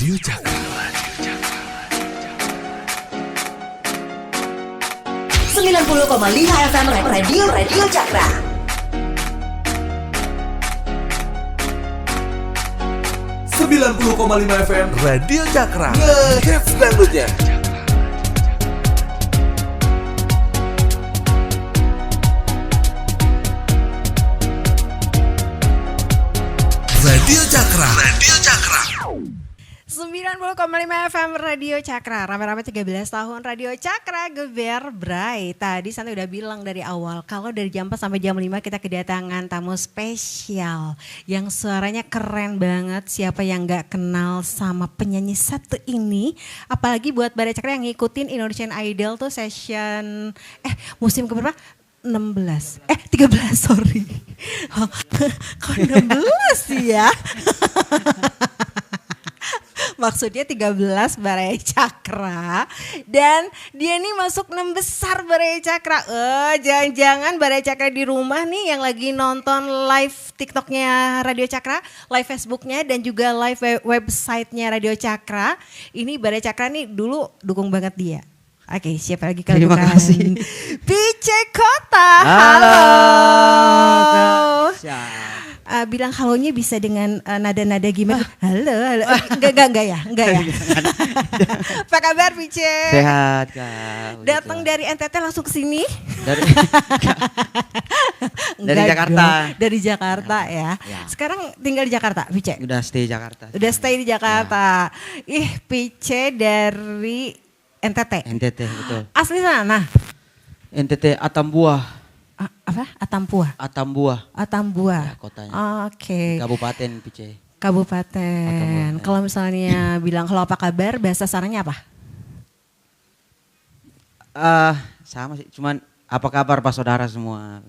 Radio Cakra. 90,5 FM Radio Cakra. FM Radio Cakra. Ngehits dangdutnya. Radio Cakra. 90,5 FM Radio Cakra. Rame-rame 13 tahun Radio Cakra geber bray. Tadi Santi udah bilang dari awal kalau dari jam 4 sampai jam 5 kita kedatangan tamu spesial yang suaranya keren banget. Siapa yang gak kenal sama penyanyi satu ini? Apalagi buat Bare Cakra yang ngikutin Indonesian Idol tuh session musim keberapa? 13 sorry. Kok 16 sih ya? Maksudnya 13 Bare Cakra. Dan dia nih masuk 6 besar Bare Cakra. Jangan-jangan Bare Cakra di rumah nih yang lagi nonton live TikToknya Radio Cakra, live Facebooknya dan juga live websitenya Radio Cakra. Ini Bare Cakra nih dulu dukung banget dia. Oke, siapa lagi kalau Terima bukan kasih. Pice Kota. Halo. Bilang halonya bisa dengan nada-nada gimana? Halo. Enggak ya. Apa kabar Pice? Sehat Kak. Datang dari NTT langsung ke sini? Dari Jakarta. Dari Jakarta ya. Sekarang tinggal di Jakarta, Pice? Udah stay Jakarta. Udah stay di Jakarta. Ya. Pice dari NTT. NTT betul. Asli sana? NTT Atambua. Apa? Atambua. Ya, kotanya. Oke. Kabupaten Pice. Kabupaten. Kalau misalnya bilang kalau apa kabar, bahasa sananya apa? Sama sih, cuman apa kabar Pak Saudara semua?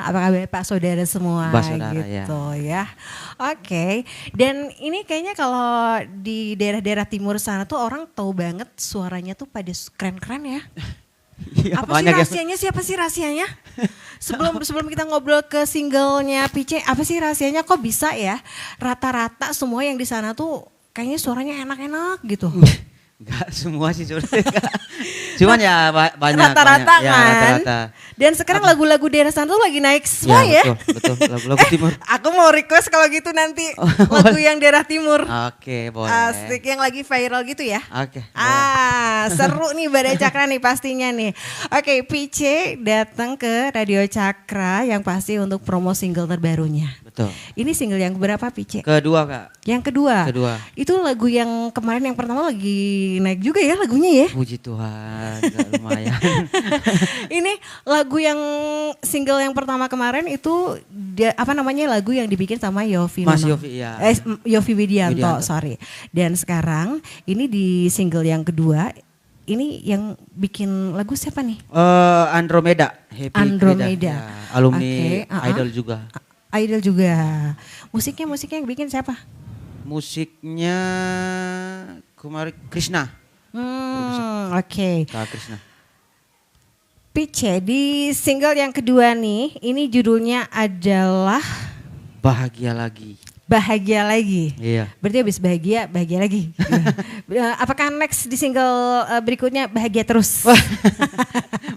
Apa kabar Pak Saudara semua? Pak Saudara, gitu ya. Oke. Dan ini kayaknya kalau di daerah-daerah timur sana tuh orang tahu banget suaranya tuh pada keren-keren ya. Ya, Apa sih rahasianya? Siapa sih rahasianya? Sebelum kita ngobrol ke singlenya Pice, apa sih rahasianya kok bisa ya rata-rata semua yang di sana tuh kayaknya suaranya enak-enak gitu. Enggak semua sih sebenarnya. Cuman ya banyak. Rata-rata banyak. kan. Ya, rata-rata. Dan sekarang lagu-lagu daerah sana tuh lagi naik semua ya. Betul. Lagu-lagu timur. Aku mau request kalau gitu nanti lagu yang daerah timur. Oke, boleh. Asik yang lagi viral gitu ya. Oke. Seru nih Bare Cakra nih pastinya nih. Oke, Pice datang ke Radio Cakra yang pasti untuk promo single terbarunya. Betul. Ini single yang berapa Pice? Kedua Kak. Yang kedua. Itu lagu yang kemarin yang pertama lagi naik juga ya lagunya ya. Puji Tuhan, gak lumayan. Ini lagu yang single yang pertama kemarin itu lagu yang dibikin sama Yofi. Mas memang. Yofi ya. Yofi Widianto, sorry. Dan sekarang ini di single yang kedua, ini yang bikin lagu siapa nih? Andromeda. Happy Andromeda. Ya, alumni Okay, Idol juga. Idol juga. Musiknya yang bikin siapa? Musiknya Kumari Krishna. Oke. Kak Krishna. Pice di single yang kedua nih, ini judulnya adalah Bahagia Lagi. Bahagia Lagi. Iya. Berarti habis bahagia lagi. Apakah next di single berikutnya Bahagia Terus?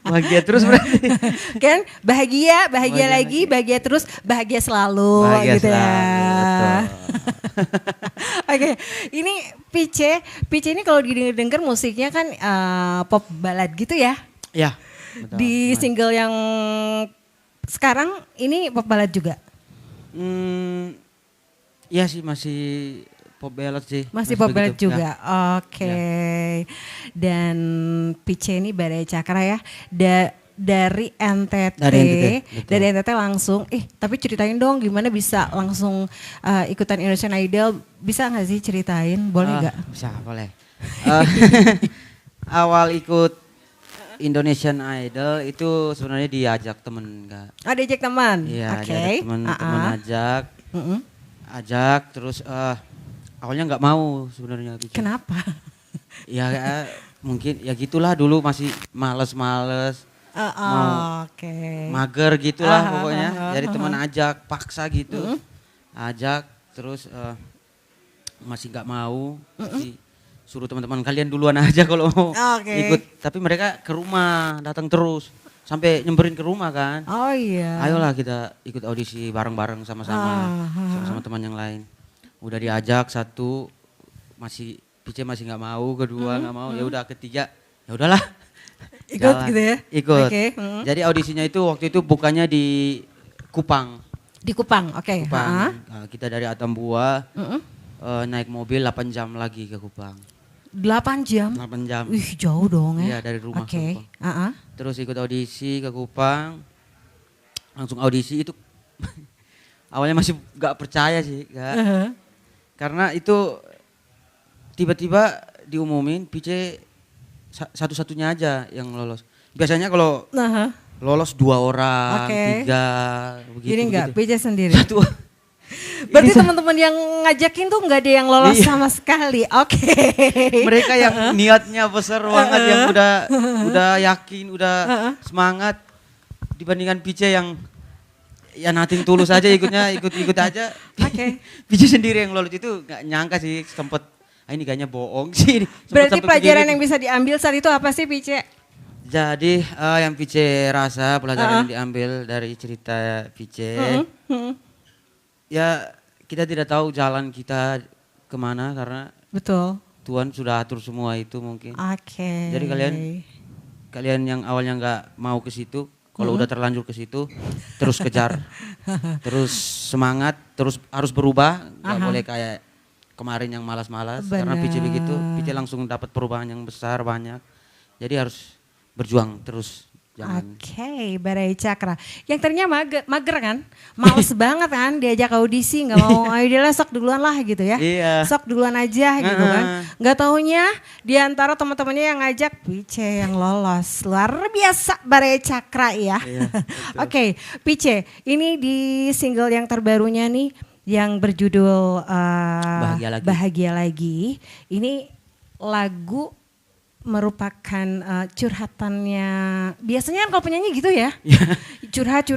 Bahagia terus berarti. Kan bahagia lagi, bahagia terus, bahagia selalu Bahagia gitu selalu, ya. Oke, ini Pice ini kalau didengar musiknya kan pop ballad gitu ya. Iya. Betul. Di single yang sekarang ini pop ballad juga. Iya sih masih pop ballad sih. Masih pop ballad begitu. juga. Ya. Oke. Dan Pice ini Bare Cakra ya. Dari NTT. Dari NTT langsung. Tapi ceritain dong gimana bisa langsung ikutan Indonesian Idol. Bisa gak sih ceritain? Boleh gak? Bisa, boleh. Awal ikut Indonesian Idol itu sebenarnya diajak temen Kak. Diajak teman? Iya, Oke. diajak temen ajak. Ajak terus awalnya nggak mau sebenarnya. Kenapa? Ya mungkin ya gitulah dulu masih males-males. Mager gitulah pokoknya. Jadi teman ajak paksa gitu. Ajak terus masih nggak mau, jadi suruh teman-teman kalian duluan aja kalau mau Oke. ikut. Tapi mereka ke rumah datang terus sampai nyemperin ke rumah kan. Oh iya. Ayolah kita ikut audisi bareng-bareng sama-sama, sama-sama teman yang lain. Udah diajak satu, masih PC masih nggak mau, kedua nggak mau, ya udah ketiga, ya udahlah. Ikut Jalan. gitu ya? Ikut. Oke. Jadi audisinya itu waktu itu bukannya di Kupang. Di Kupang, oke. Kupang. Nah, kita dari Atambua Mm-mm. naik mobil 8 jam lagi ke Kupang. 8 jam? 8 jam. Wih jauh dong ya. Iya dari rumah ke Oke. Kupang. Terus ikut audisi ke Kupang. Langsung audisi itu awalnya masih gak percaya sih. Karena itu tiba-tiba diumumin PC satu-satunya aja yang lolos. Biasanya kalau lolos 2 orang, Oke. 3 begitu. Jadi enggak, begitu. PJ sendiri. Satu. Berarti teman-teman yang ngajakin tuh enggak ada yang lolos Iya. sama sekali. Oke. Mereka yang niatnya besar banget, yang udah yakin, udah semangat dibandingkan PC yang ya nothing tulus aja ikutnya, ikut aja. Oke. PC sendiri yang lolos itu nggak nyangka sih, sempet ini kayaknya bohong sih. Berarti Sempet pelajaran pikir yang gitu. bisa diambil saat itu apa sih PJ? Jadi yang PC rasa pelajaran yang diambil dari cerita PC, ya kita tidak tahu jalan kita kemana karena Betul. Tuhan sudah atur semua itu mungkin. Oke. Jadi kalian yang awalnya nggak mau ke situ, kalau udah terlanjur ke situ, terus kejar, terus semangat, terus harus berubah, nggak boleh kayak kemarin yang malas-malas. Karena PC begitu, PC langsung dapat perubahan yang besar banyak. Jadi harus berjuang terus. Jangan. Oke, Barai Cakra. Yang tadinya mager kan? Males banget kan diajak audisi, nggak mau, ayo lah sok duluan lah gitu ya. Iya. Sok duluan aja gitu kan. Nggak taunya di antara teman-temannya yang ngajak Pice yang lolos. Luar biasa Barai Cakra ya. Iya, Oke, Pice, ini di single yang terbarunya nih yang berjudul Bahagia Lagi. Ini lagu merupakan curhatannya, biasanya kan kalau penyanyi gitu ya, curhat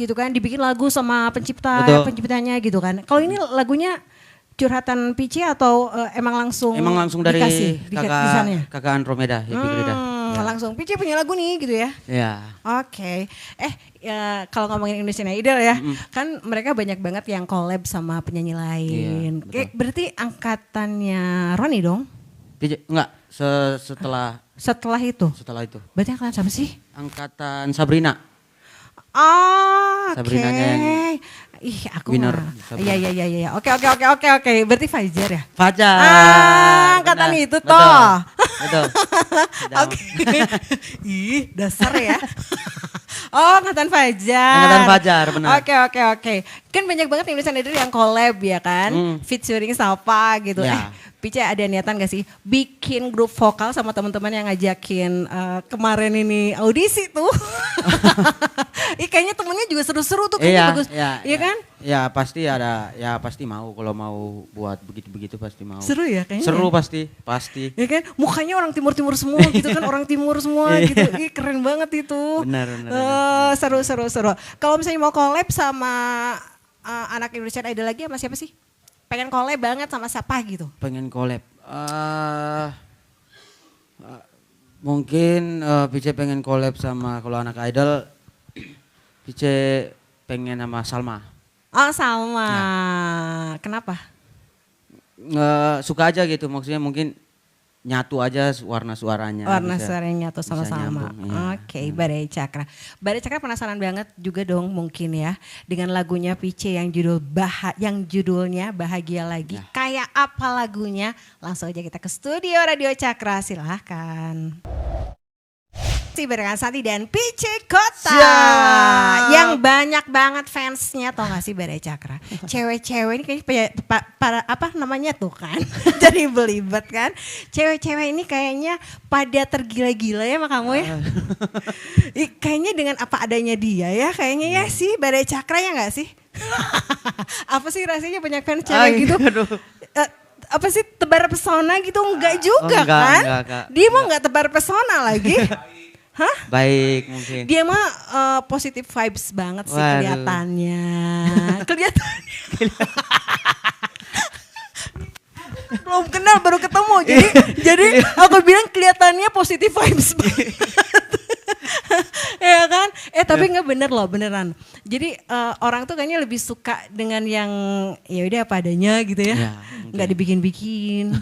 gitu kan, dibikin lagu sama penciptanya gitu kan. Kalau ini lagunya curhatan Pici atau emang langsung dari dikasih, desainnya? kakak Andromeda ya, ya. Langsung Pici punya lagu nih gitu ya. Ya. Oke. Kalau ngomongin Indonesian Idol ya, kan mereka banyak banget yang collab sama penyanyi lain. Iya, Berarti angkatannya Roni dong? Enggak, setelah itu. Berarti angkatan siapa sih? Angkatan Sabrina. Oh, oke. Sabrinanya yang Ih, aku winner. Iya. Oke. Berarti Fajar ya? Fajar. Angkatan Benar. itu toh. Betul. Oke. Ih, dasar ya. Oh, angkatan Fajar. Angkatan Fajar, benar. Oke. Kan banyak banget Indonesian Idol yang collab ya kan? Featuring siapa gitu. Ya. Pice ada niatan gak sih bikin grup vokal sama teman-teman yang ngajakin kemarin ini audisi tuh? Kayaknya temennya juga seru-seru tuh, kayaknya bagus. Iya kan? Ya pasti ada, ya pasti mau kalau mau buat begitu-begitu pasti mau. Seru ya kayaknya. Seru pasti. Ya kan? Mukanya orang timur-timur semua gitu kan, orang timur semua gitu. Ih, keren banget itu. Benar. Seru. Kalau misalnya mau collab sama anak Indonesian Idol lagi sama siapa sih? Pengen collab banget sama siapa gitu? Pengen collab. Mungkin Pice pengen collab sama, kalau anak idol Pice pengen sama Salma. Oh, Salma. Ya. Kenapa? Suka aja gitu, maksudnya mungkin nyatu aja warna suaranya. Warna suaranya nyatu sama Salma. nyambung, iya. Oke, Barai Cakra. Barai Cakra penasaran banget juga dong mungkin ya dengan lagunya Pice yang judulnya Bahagia Lagi. Kayak apa lagunya? Langsung aja kita ke studio Radio Cakra, silahkan. Barengan Santi dan Pice Kota. Siap. Yang banyak banget fansnya, tau gak sih Barai Cakra? Cewek-cewek ini kayaknya apa namanya tuh kan? Jadi belibet kan? Cewek-cewek ini kayaknya pada tergila-gila ya sama kamu ya? Kayaknya dengan apa adanya dia ya, kayaknya ya sih Barai Cakra ya gak sih? Apa sih rasanya banyak fans cewek gitu? Apa sih tebar pesona gitu? Enggak juga kan? Enggak. Dia mah enggak tebar pesona lagi. Hah? Baik mungkin. Dia mah positive vibes banget sih. Waduh. Kelihatannya. Belum kenal baru ketemu. Jadi aku bilang kelihatannya positive vibes banget. Ya kan? Tapi nggak bener loh, beneran. Jadi orang tuh kayaknya lebih suka dengan yang ya udah apa adanya gitu ya. Nggak dibikin-bikin.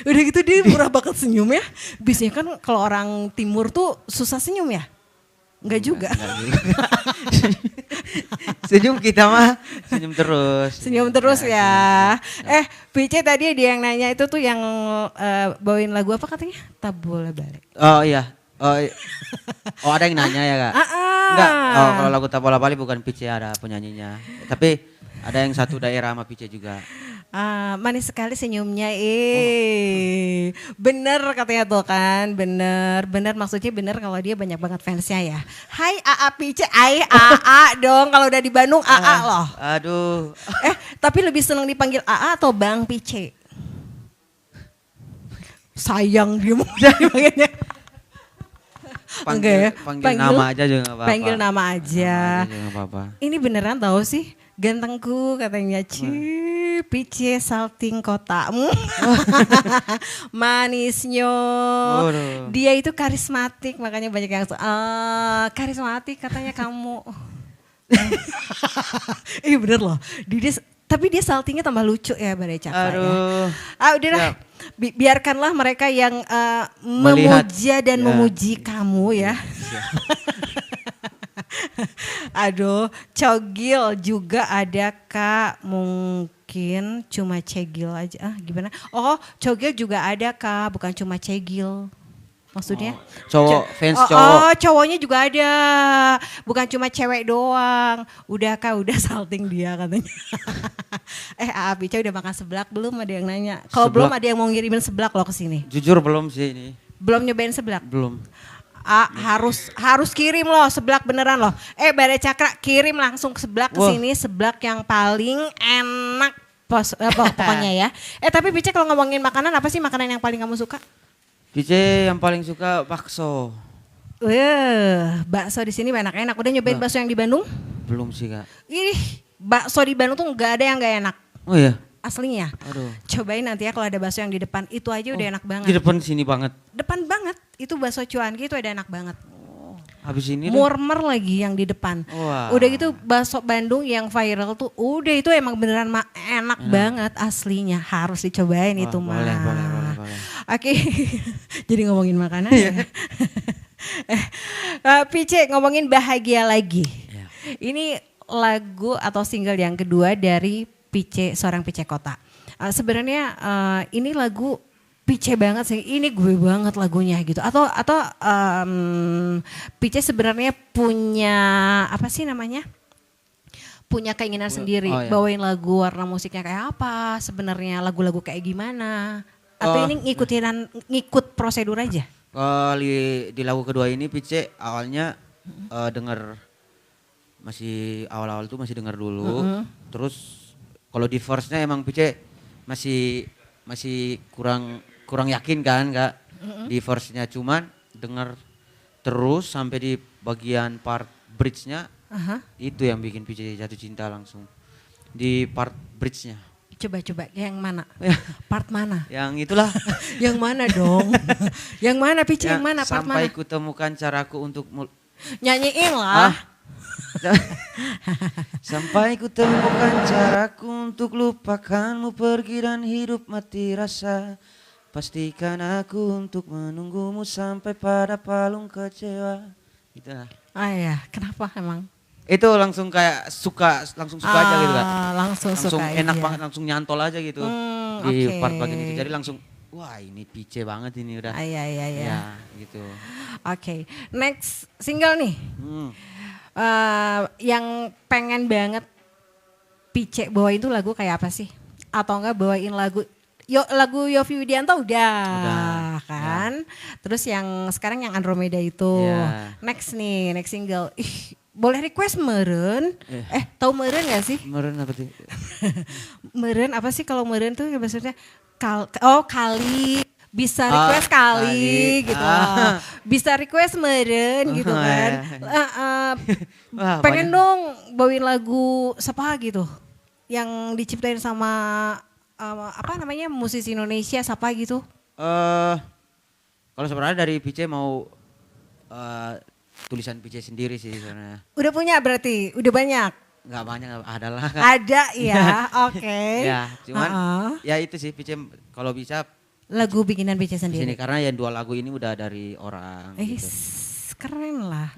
Udah gitu dia murah banget senyum ya. Biasanya kan kalau orang timur tuh susah senyum ya. Enggak juga. Senyum kita mah senyum terus. Senyum terus ya. Pice tadi dia yang nanya itu tuh yang bawain lagu apa katanya? Tak boleh balik. Oh iya. Oh ada yang nanya ya Kak? Enggak, kalau lagu Tak Bola Balik bukan Pice ada penyanyinya. Tapi ada yang satu daerah sama Pice juga. Manis sekali senyumnya bener katanya tuh kan, bener maksudnya bener kalau dia banyak banget fansnya ya. Hai AA Pice, AA dong kalau udah di Bandung AA loh. Aduh. Tapi lebih seneng dipanggil AA atau Bang Pice? Sayang dia mau dipanggilnya. Panggil nama aja juga gak apa-apa. Panggil nama aja. Gak apa-apa. Ini beneran tahu sih, gantengku katanya Pice salting kotamu. Manisnya. Dia itu karismatik makanya banyak yang karismatik katanya kamu. Bener loh. Tapi dia saltingnya tambah lucu ya Badai Cakra. Udahlah. Biarkanlah mereka yang memuja dan memuji kamu ya. Cogil juga ada Kak, mungkin cuma cegil aja. Gimana? Cogil juga ada Kak, bukan cuma cegil. Maksudnya? Fans cowok. Cowoknya juga ada, bukan cuma cewek doang. Udah Kak, udah salting dia katanya. Pice udah makan seblak belum? Ada yang nanya. Kalau belum ada yang mau ngirimin seblak loh ke sini. Jujur belum sih ini. Belum nyobain seblak? Belum. Harus kirim loh seblak beneran loh. Badai Cakra kirim langsung ke seblak ke sini, seblak yang paling enak pokoknya ya. Tapi Pice kalau ngomongin makanan, apa sih makanan yang paling kamu suka? Pice yang paling suka bakso. Bakso di sini enak-enak. Udah nyobain bakso yang di Bandung? Belum sih Kak. Bakso di Bandung tuh nggak ada yang nggak enak. Oh iya. Aslinya. Aduh. Cobain nanti ya kalau ada bakso yang di depan itu aja udah enak banget. Di depan sini banget. Depan banget. Itu bakso cuanki itu ada enak banget. Habis ini murmer lagi yang di depan. Udah gitu bakso Bandung yang viral tuh udah itu emang beneran enak banget aslinya. Harus dicobain itu mah. Boleh. Oke. Jadi ngomongin makanan ya. Pice ngomongin bahagia lagi. Ini lagu atau single yang kedua dari Pice, seorang Pice Kota. Sebenarnya ini lagu Pice banget sih, ini gue banget lagunya gitu. Atau Pice sebenarnya punya apa sih namanya? Punya keinginan sendiri, bawain lagu warna musiknya kayak apa, sebenarnya lagu-lagu kayak gimana? Atau ini ngikut prosedur aja? Di lagu kedua ini Pice awalnya denger, masih awal-awal tuh masih denger dulu. Terus kalau di verse-nya emang Pice masih kurang yakin kan Kak di verse-nya, cuman denger terus sampai di bagian part bridge-nya itu yang bikin Pice jatuh cinta langsung di part bridge-nya. Coba yang mana? Part mana? Yang itulah. Yang mana dong? Yang mana Pice? Yang mana? Part sampai mana? kutemukan caraku untuk nyanyiin lah. Sampai kutemukan caraku untuk lupakanmu, pergi dan hidup mati rasa. Pastikan aku untuk menunggumu sampai pada palung kecewa. Gitu lah. Kenapa emang? Itu langsung kayak langsung suka aja gitu Kak. Langsung suka enak aja. banget, langsung nyantol aja gitu. Di part bagian itu. Jadi langsung wah ini Pice banget ini udah. Iya. Ya gitu. Oke. Next single nih. Yang pengen banget Pice bawain tuh lagu kayak apa sih? Atau enggak bawain lagu Yovie Widianto udah kan? Terus yang sekarang yang Andromeda itu. Next single. Boleh request meren? Tahu meren gak sih? Meren apa sih? Meren apa sih kalau meren tuh maksudnya kali. Bisa request kali gitu. Bisa request meren gitu kan. Pengen dong bawain lagu siapa gitu. Yang diciptain sama apa namanya musisi Indonesia siapa gitu? Kalau sebenarnya dari PJ mau tulisan PJ sendiri sih sebenarnya. Udah punya berarti, udah banyak. Nggak banyak, adalah. Ada ya, oke. Ya, cuman ya itu sih PJ kalau bisa Lagu bikinan PJ di sendiri. sini karena yang 2 lagu ini udah dari orang. Gitu. Keren lah.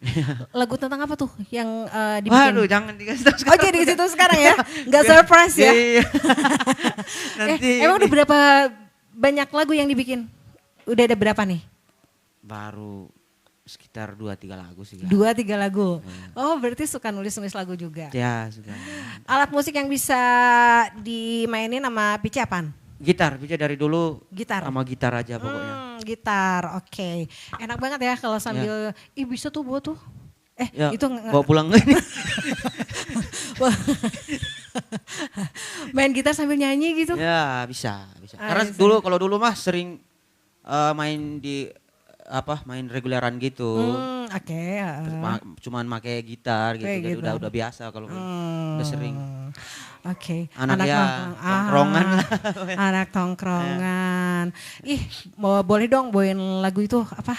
Lagu tentang apa tuh yang dibikin? Waduh, jangan dikasih tahu Oh sekarang. jadi di situ sekarang ya, nggak surprise ya? Iya. Nanti Emang udah berapa banyak lagu yang dibikin? Udah ada berapa nih? baru sekitar 2-3 lagu sih. 2-3 lagu. Oh berarti suka nulis-nulis lagu juga. Ya, sudah. Alat musik yang bisa dimainin sama PJ apaan? Gitar, PJ dari dulu Gitar. sama gitar aja pokoknya. Gitar, oke. Enak banget ya kalau sambil, ih bisa tuh bawa tuh. Ya, itu bawa pulang ini. main gitar sambil nyanyi gitu. Ya, bisa. Ah, Karena bisa. kalau dulu mah sering main di main reguleran gitu. Oke. Cuman pakai gitar gitu. Kayak Jadi gitar. udah biasa kalau udah sering. Oke. Anak ya, nongkrong. tongkrongan lah. Anak tongkrongan. Ih, boleh dong bawain lagu itu apa?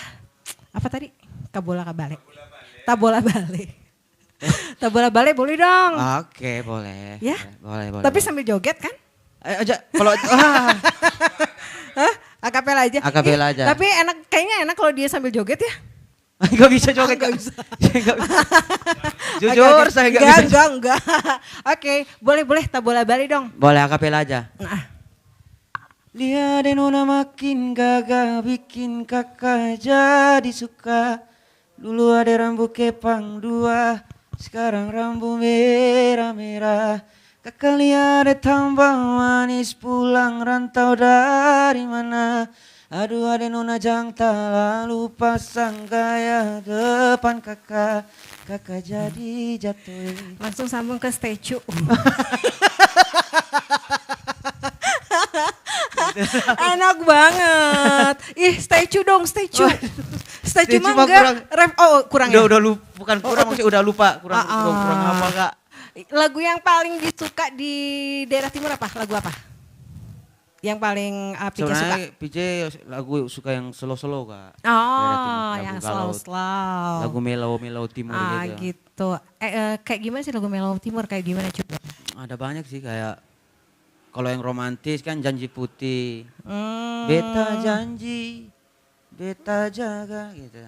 Apa tadi? Tabola Bale. Tabola Bale. Tabola Bale boleh dong. Oke, boleh. Ya? Boleh. Tapi sambil joget kan? Aja kalau Hah? Akapela aja. Akapela Ih, aja. Tapi kayaknya enak kalau dia sambil joget ya. Gak bisa joget, gak bisa. Jujur Oke. saya gak bisa. Enggak. Oke, boleh Tabola Bale dong. Boleh akapela aja. Nah. Lihat nona makin gagah bikin kakak jadi suka. Dulu ada rambut kepang 2, sekarang rambut merah-merah. Kakak lihat ada tambah manis pulang rantau dari mana. Aduh ada nona jangta lalu pasang gaya depan kakak. Kakak jadi jatuh. Langsung sambung ke statue. Enak banget. Ih, statue dong, statue. Statue mah mah enggak. Kurang ya? Udah lupa, bukan kurang maksudnya udah lupa. Kurang apa kak? Lagu yang paling disuka di daerah timur apa? Lagu apa? Yang paling PJ suka? Sebenarnya PJ lagu suka yang slow-slow kak. Oh, Lagu yang galau. slow. Lagu mellow timur gitu. Gitu. Kayak gimana sih lagu Mellow Timur? Kayak gimana coba? Ada banyak sih kayak kalau yang romantis kan Janji Putih. Hmm. Beta janji, beta jaga gitu.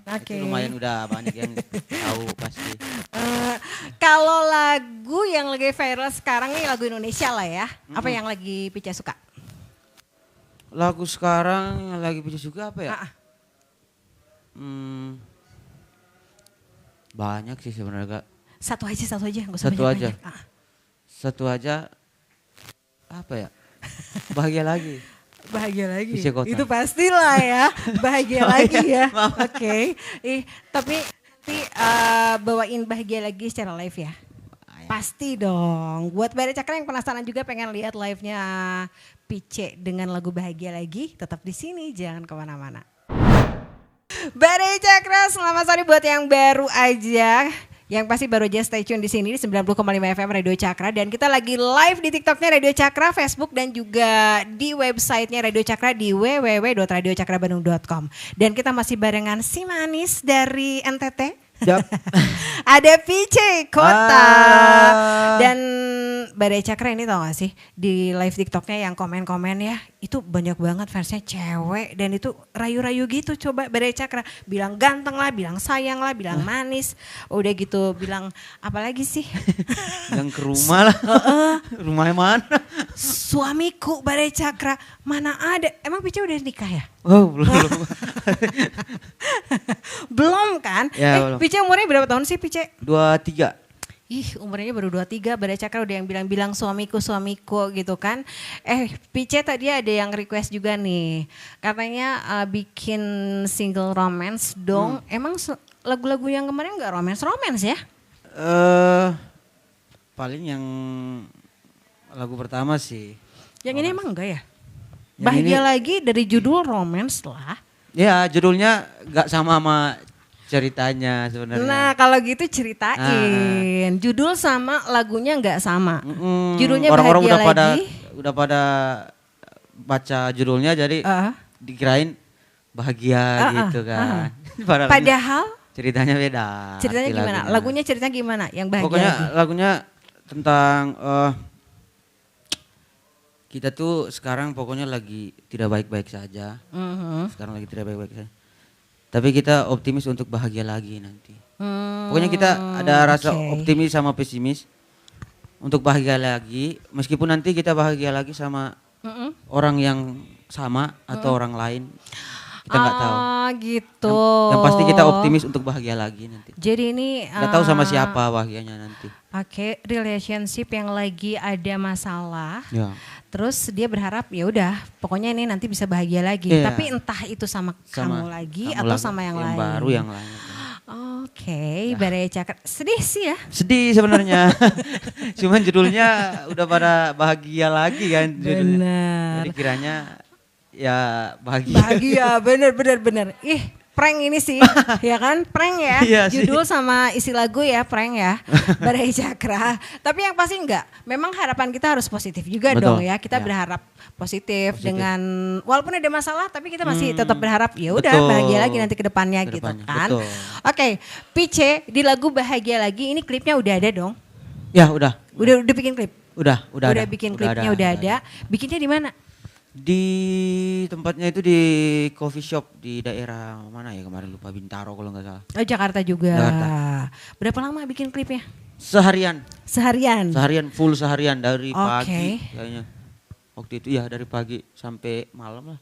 Oke. Itu lumayan udah banyak yang tahu pasti. Kalau lagu yang lagi viral sekarang nih lagu Indonesia lah ya. Apa yang lagi Pica suka? Lagu sekarang yang lagi PJ suka apa ya? Banyak sih sebenarnya kak. Satu aja, nggak usah Satu aja. banyak-banyak. Satu aja apa ya? Bahagia lagi. Bahagia lagi. Isi kota. Itu pastilah ya. Bahagia lagi ya. Oke. Tapi bawain bahagia lagi secara live ya. Pasti dong. Buat Badai Cakra yang penasaran juga pengen lihat live-nya Pice dengan lagu Bahagia Lagi, tetap di sini, jangan kemana-mana. Badai Cakra, selamat sore buat yang baru aja. Yang pasti baru aja stay tune di sini di 90,5 FM Radio Cakra. Dan kita lagi live di TikToknya Radio Cakra, Facebook dan juga di websitenya Radio Cakra di www.radiocakrabandung.com. Dan kita masih barengan si manis dari NTT. Ada Pice Kota. Dan Badai Cakra ini tau gak sih di live TikToknya yang komen-komen ya itu banyak banget fansnya cewek dan itu rayu-rayu gitu. Coba Badai Cakra bilang ganteng lah, bilang sayang lah, bilang manis, udah gitu bilang apalagi sih? Yang ke rumah lah. Rumahnya mana? Suamiku Badai Cakra mana ada? Emang Pice udah nikah ya? Oh belum. Belum kan? Ya, belum. Pice umurnya berapa tahun sih Pice? 23. Ih umurnya baru 23, Badai Cakra udah yang bilang-bilang suamiku gitu kan. Pice tadi ada yang request juga nih. Katanya bikin single romance dong. Emang lagu-lagu yang kemarin gak romance ya? Paling yang lagu pertama sih. Yang ini emang enggak ya? Yang Bahagia ini- Lagi dari judul romance lah. Ya judulnya gak sama ceritanya sebenarnya. Nah kalau gitu ceritain. Judul sama lagunya nggak sama. Judulnya Orang-orang Bahagia udah pada Lagi. udah pada baca judulnya jadi dikirain bahagia gitu kan. Padahal ceritanya beda. Ceritanya gimana? Lagunya ceritanya gimana? Yang bahagia. Pokoknya lagunya tentang kita tuh sekarang pokoknya lagi tidak baik-baik saja. Sekarang lagi tidak baik-baik saja. Tapi kita optimis untuk bahagia lagi nanti. Pokoknya kita ada rasa optimis sama pesimis untuk bahagia lagi. Meskipun nanti kita bahagia lagi sama orang yang sama atau orang lain. Kita nggak tahu. Gitu. Yang pasti kita optimis untuk bahagia lagi nanti. Jadi ini nggak tahu sama siapa bahagianya nanti. Oke, relationship yang lagi ada masalah. Ya. Terus dia berharap ya udah, pokoknya ini nanti bisa bahagia lagi. Yeah. Tapi entah itu sama kamu lagi atau sama yang lain. Baru yang lain. Oke, Baraya Cakra. Sedih sih ya. Sedih sebenarnya. Cuman judulnya udah pada bahagia lagi kan judulnya. Bener. Jadi kiranya ya bahagia. Bahagia, bener. Ih, prank ini sih, ya kan? Prank ya, Iya judul sih. sama isi lagu ya, prank ya, Baraya Cakra. Tapi yang pasti enggak, memang harapan kita harus positif juga. Betul. Dong ya. Kita Ya. berharap positif dengan, walaupun ada masalah, tapi kita masih tetap berharap ya udah Betul. bahagia lagi nanti ke depannya gitu Kedepannya, kan. betul. Oke, Pice di lagu Bahagia Lagi, ini klipnya udah ada dong? Ya udah. Udah bikin klip? Udah ada. Bikin klipnya udah ada. Bikinnya di mana? Di tempatnya itu di coffee shop di daerah mana ya kemarin lupa Bintaro kalau nggak salah. Oh, Jakarta juga. Jakarta. Berapa lama bikin klipnya? Seharian full seharian dari pagi kayaknya. Waktu itu ya dari pagi sampai malam lah.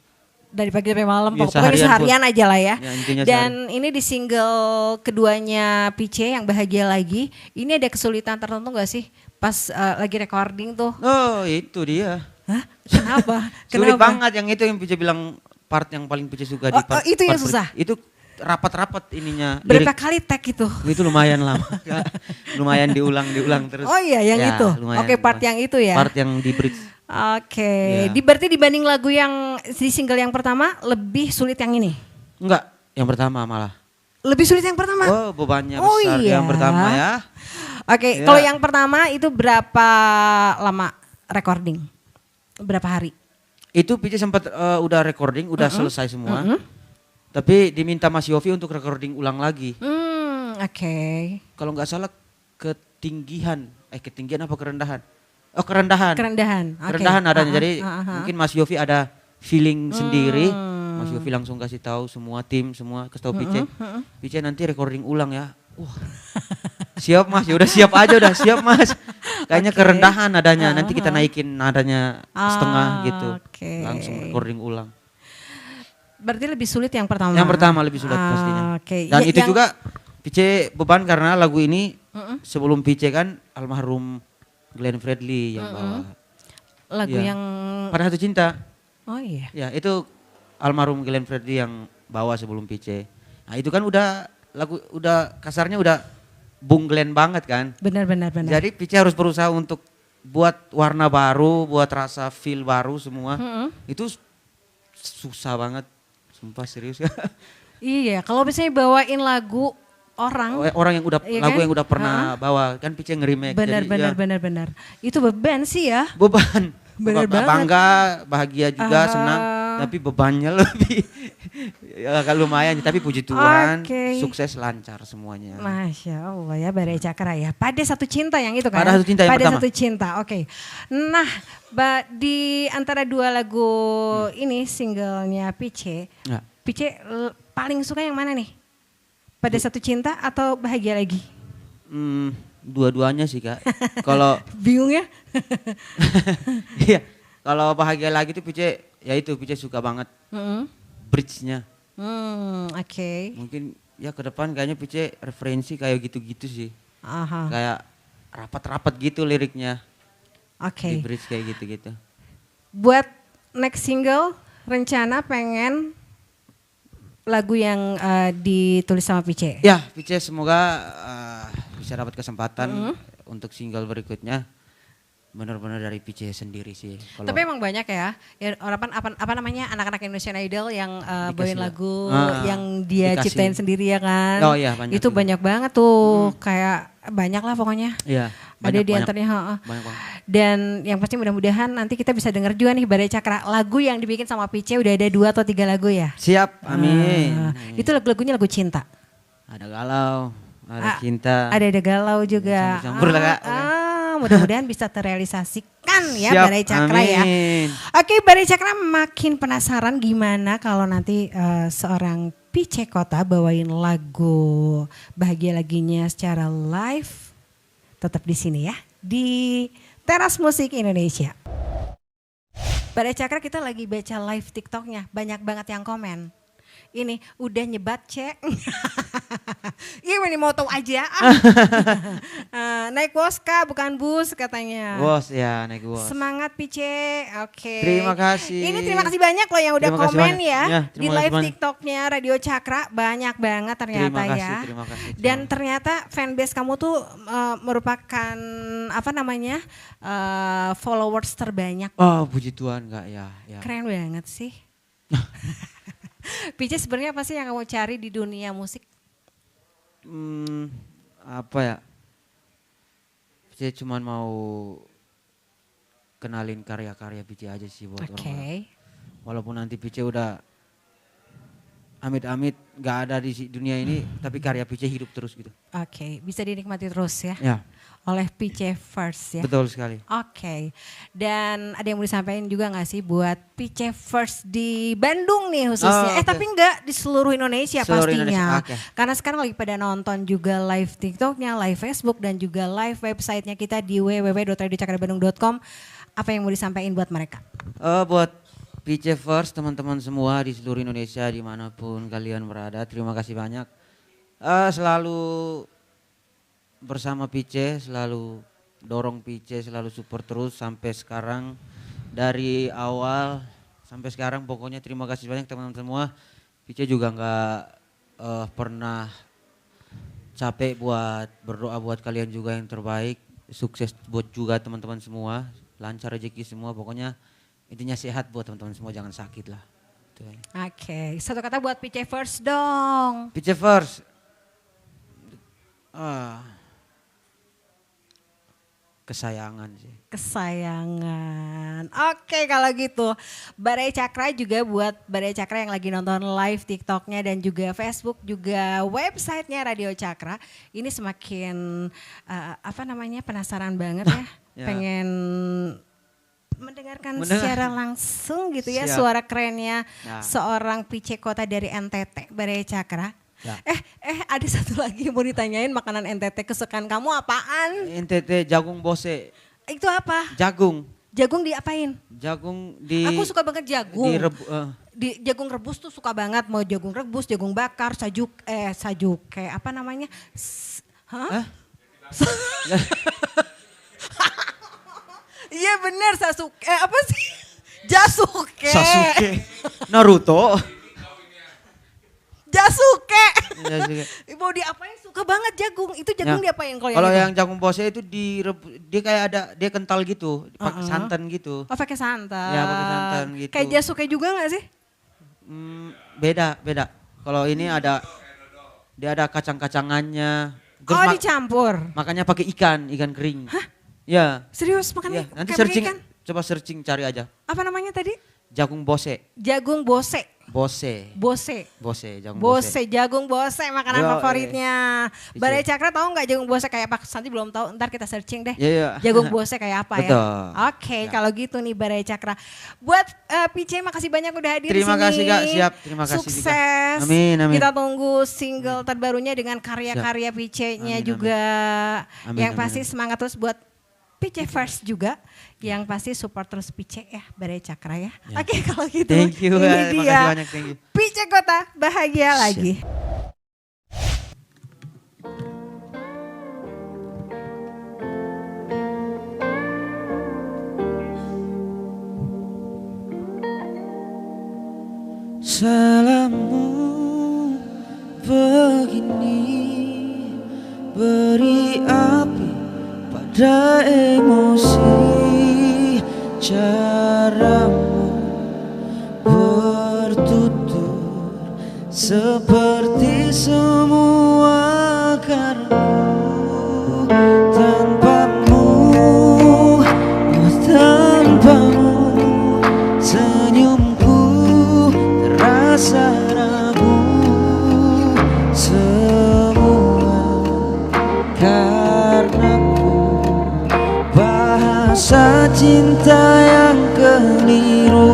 Dari pagi sampai malam, Ya, pokoknya seharian aja lah ya. Ya, intinya Dan ini di single keduanya Pice yang Bahagia Lagi, ini ada kesulitan tertentu gak sih pas lagi recording tuh? Oh itu dia. Hah? Kenapa? Sulit banget yang itu yang Pice bilang part yang paling Pice suka di part. Itu yang part susah? Itu rapat-rapat ininya. Berapa lirik. kali tag itu? Itu lumayan lama. Lumayan diulang terus. Oh iya yang Ya, itu? lumayan, Oke, part yang itu ya? Part yang di bridge. Oke, Ya. berarti dibanding lagu yang di single yang pertama lebih sulit yang ini? Enggak, yang pertama malah. Lebih sulit yang pertama? Oh bebannya besar yang pertama ya. Oke, Ya. kalau yang pertama itu berapa lama recording? Berapa hari? Itu Pice sempat udah recording, udah selesai semua. Tapi diminta Mas Yofi untuk recording ulang lagi. Oke. Kalau nggak salah ketinggian apa kerendahan? Oh kerendahan. Kerendahan. Oke. Kerendahan adanya. Jadi mungkin Mas Yofi ada feeling sendiri. Mas Yofi langsung kasih tahu semua tim semua, kasih tahu Pice. Pice nanti recording ulang ya. Wah. Siap Mas, ya udah siap aja udah siap Mas. Kayaknya kerendahan adanya. Nanti kita naikin nadanya setengah gitu. Oke. Langsung recording ulang. Berarti lebih sulit yang pertama. Yang pertama lebih sulit pastinya. Oke. Dan Ya, itu yang- juga Pice beban karena lagu ini sebelum Pice kan almarhum Glenn Fredly yang bawa. lagu Iya. yang Pada Satu Cinta. oh iya. Ya itu almarhum Glenn Fredly yang bawa sebelum Pice. Nah itu kan udah lagu udah kasarnya udah Bung Glenn banget kan. Benar. Jadi Pice harus berusaha untuk buat warna baru, buat rasa feel baru semua. Itu susah banget. Sumpah serius ya. Iya, kalau misalnya bawain lagu orang Orang yang udah Iya lagu kan? yang udah pernah bawa kan Pice nge-remake. benar. Itu beban sih ya. Beban. Bener banget. Bangga, bahagia juga, senang. Tapi bebannya lebih ya, agak lumayan. Tapi puji Tuhan Oke. sukses lancar semuanya. Masya Allah ya Baraya Cakra ya. Pada Satu Cinta yang itu kan? Pada Satu Cinta yang Pada pertama. Satu Cinta, oke. Nah, di antara dua lagu ini singlenya Pice, Ya. Pice paling suka yang mana nih? Pada Satu Cinta atau Bahagia Lagi? Dua-duanya sih Kak. Kalau Bingung ya? iya, kalau bahagia lagi tuh Pice ya itu Pice suka banget bridge-nya. Oke. Mungkin ya ke depan kayaknya Pice referensi kayak gitu-gitu sih. Aha. Kayak rapat-rapat gitu liriknya. Oke. Di bridge kayak gitu-gitu. Buat next single rencana pengen lagu yang ditulis sama Pice. Ya, Pice semoga bisa dapat kesempatan untuk single berikutnya. benar-benar dari Pice sendiri sih. Kalau Tapi emang banyak ya apa namanya anak-anak Indonesian Idol yang bawain Dikasih lagu yang dia dikasih. ciptain sendiri ya kan. Oh iya, banyak Itu juga. banyak banget tuh kayak banyak lah pokoknya. Iya, Ada di antaranya. banyak banget. Dan yang pasti mudah-mudahan nanti kita bisa denger juga nih Badai Cakra. Lagu yang dibikin sama Pice udah ada 2 atau 3 lagu ya. Siap, amin. Itu lagu-lagunya lagu cinta. Ada galau, ada cinta. Ada galau juga. Campur-campur lah, Kak. Mudah-mudahan bisa terrealisasikan ya Siap, Badai Cakra ya. amin. Oke, Badai Cakra makin penasaran gimana kalau nanti seorang Pice Kota bawain lagu Bahagia Laginya secara live. Tetap di sini ya, di Teras Musik Indonesia. Badai Cakra kita lagi baca live TikToknya, banyak banget yang komen. Ini udah nyebat cek. Iya ini mau tahu aja. Naik bos kak bukan bus katanya. Bos ya, naik bos. Semangat Pice. Oke. Terima kasih. Ini terima kasih banyak loh yang udah Terima kasih komen banyak. ya, Ya, di terima kasih live banyak. TikToknya Radio Cakra. Banyak banget ternyata Terima kasih. Dan ternyata fanbase kamu tuh merupakan apa namanya followers terbanyak. Oh puji Tuhan enggak ya. Keren banget sih. Pice sebenarnya apa sih yang kamu cari di dunia musik? Apa ya? Saya cuma mau kenalin karya-karya Pice aja sih buat orang. Walaupun nanti Pice udah amit-amit gak ada di dunia ini, tapi karya Pice hidup terus gitu. Oke, bisa dinikmati terus ya. Ya, Oleh Pice First ya. betul sekali. Oke, dan ada yang mau disampaikan juga gak sih buat Pice First di Bandung nih khususnya? Oh, oke. Tapi enggak di seluruh Indonesia Seluruh pastinya. Indonesia, oke. Karena sekarang lagi pada nonton juga live TikToknya, live Facebook dan juga live websitenya kita di www.radiocakrabandung.com. Apa yang mau disampaikan buat mereka? Buat Pice First teman-teman semua di seluruh Indonesia dimanapun kalian berada, terima kasih banyak. Selalu bersama Pice, selalu dorong Pice, selalu support terus sampai sekarang. Dari awal sampai sekarang pokoknya terima kasih banyak teman-teman semua. Pice juga nggak pernah capek buat berdoa buat kalian juga yang terbaik. Sukses buat juga teman-teman semua, lancar rezeki semua, pokoknya intinya sehat buat teman-teman semua, jangan sakit lah. Itu aja. Oke, satu kata buat Pice First dong. Pice First. Kesayangan sih. Kesayangan. Oke kalau gitu. Badai Cakra juga buat Badai Cakra yang lagi nonton live TikToknya dan juga Facebook juga websitenya Radio Cakra. Ini semakin apa namanya penasaran banget ya. Ya. Pengen mendengarkan secara langsung gitu ya Siap. suara kerennya Ya. seorang Pice Kota dari NTT Badai Cakra. Ya. Ada satu lagi yang mau ditanyain, makanan NTT kesukaan kamu apaan? NTT jagung bose. Itu apa? Jagung. Jagung diapain? Jagung di Aku suka banget jagung. di Jagung rebus tuh suka banget. Mau jagung rebus, jagung bakar, sajuk kayak apa namanya? Hah? Iya bener Sasuke. Apa sih? Jasuke. Sasuke. Naruto. Jasuke. Jasuke. Mau diapain suka banget jagung. Itu jagung Ya. diapain Kalau itu? yang jagung bose itu dia kayak ada dia kental gitu, pakai santan gitu. Oh pakai santan. Ya, pakai santan gitu. Kayak jasuke juga gak sih? Beda. Kalau ini dia ada kacang-kacangannya. Oh dicampur. Makanya pakai ikan kering. Hah? Ya. Serius makan Ya, nanti kayak searching, ikan? coba searching cari aja. Apa namanya tadi? Jagung bose. Jagung bose. Bose. Jagung bose. Jagung bose makanan Yo, favoritnya. Pice. Badai Cakra tahu nggak jagung bose kayak apa? Santi belum tahu, ntar kita searching deh. Iya. Jagung bose kayak apa ya? Betul. Oke, Ya. kalau gitu nih Badai Cakra. Buat Pice makasih banyak udah hadir Terima di sini. kasih, Kak. Siap, terima kasih juga. Sukses. Amin. Kita tunggu single terbarunya dengan karya-karya Pice-nya Amin, juga. Amin, Yang amin, pasti amin. semangat terus buat Pice First juga, yang pasti support terus Pice ya, Badai Cakra ya. Ya. Oke kalau gitu, Thank you, ini makasih dia banyak, thank you. Pice Kota bahagia Siap. lagi. Salammu begini beri api pada ada emosi, caramu bertutur seperti semua karmu. Tanpamu, tanpamu senyumku terasa ragu. Semua karenaku, bahasa cinta yang keliru.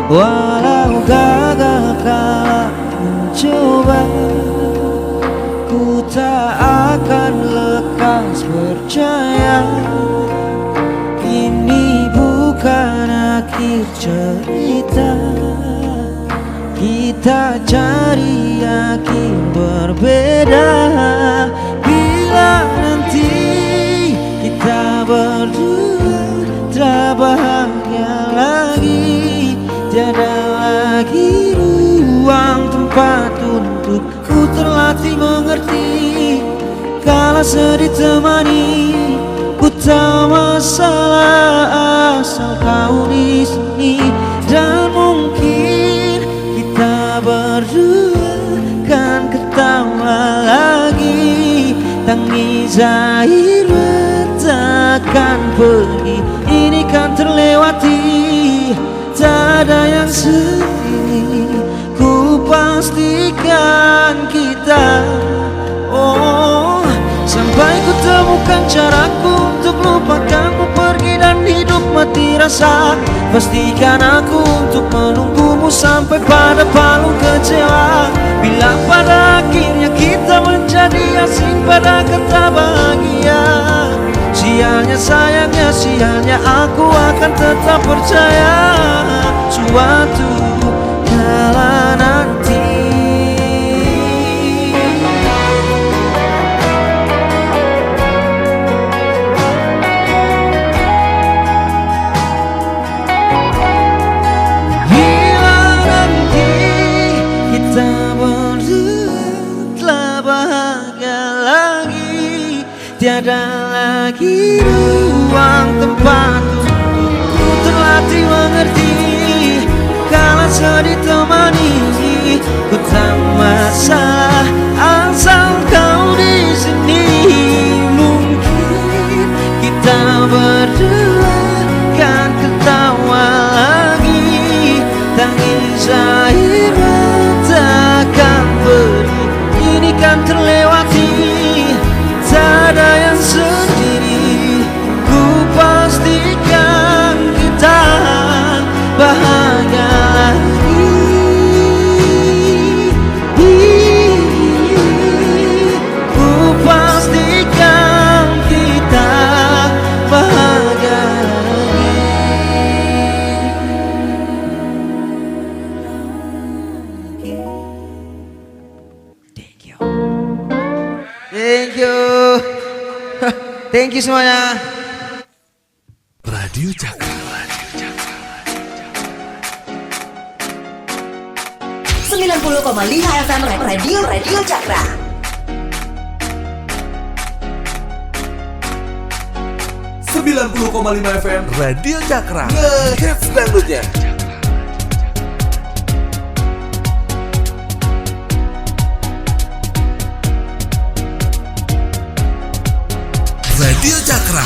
Walau gagal kala mencoba, ku tak akan lekas percaya. Ini bukan akhir cerita, kita cari akhir berbeda. Bila nanti kita berdua tak bahagia lagi, tiada lagi ruang tempat untuk ku terlatih mengerti. Kala sedih temani, ku tak masalah asal kau di sini. Dan mungkin kita berdua kan ketawa lagi. Tangis air takkan pergi, ini kan terlewati. Tak ada yang sedih, ku pastikan kita. Oh, sampai ku temukan caraku untuk lupakanmu pergi dan hidup mati rasa. Pastikan aku untuk menunggumu sampai pada palung kecewa. Bila pada akhirnya kita menjadi asing pada kata bahagia, sialnya sayangnya, sialnya aku akan tetap percaya suatu kala nanti. Bila nanti kita berdua telah bahagia lagi, tiada lagi ruang tempat untuk terlatih mengerti. Kala sedih temani, ku tak masalah asal kau di sini. Mungkin kita berdua kan ketawa lagi. Tangis air takkan pergi, ini kan terlewati. Tak ada yang sendiri, ku pastikan kita bahagia lagi. Ku pastikan kita bahagia lagi. Thank you. Thank you. Thank you semuanya. Radio Cakra. 90,5 FM Radio Cakra. FM Radio Cakra. Ngehits dangdutnya. Radio Cakra.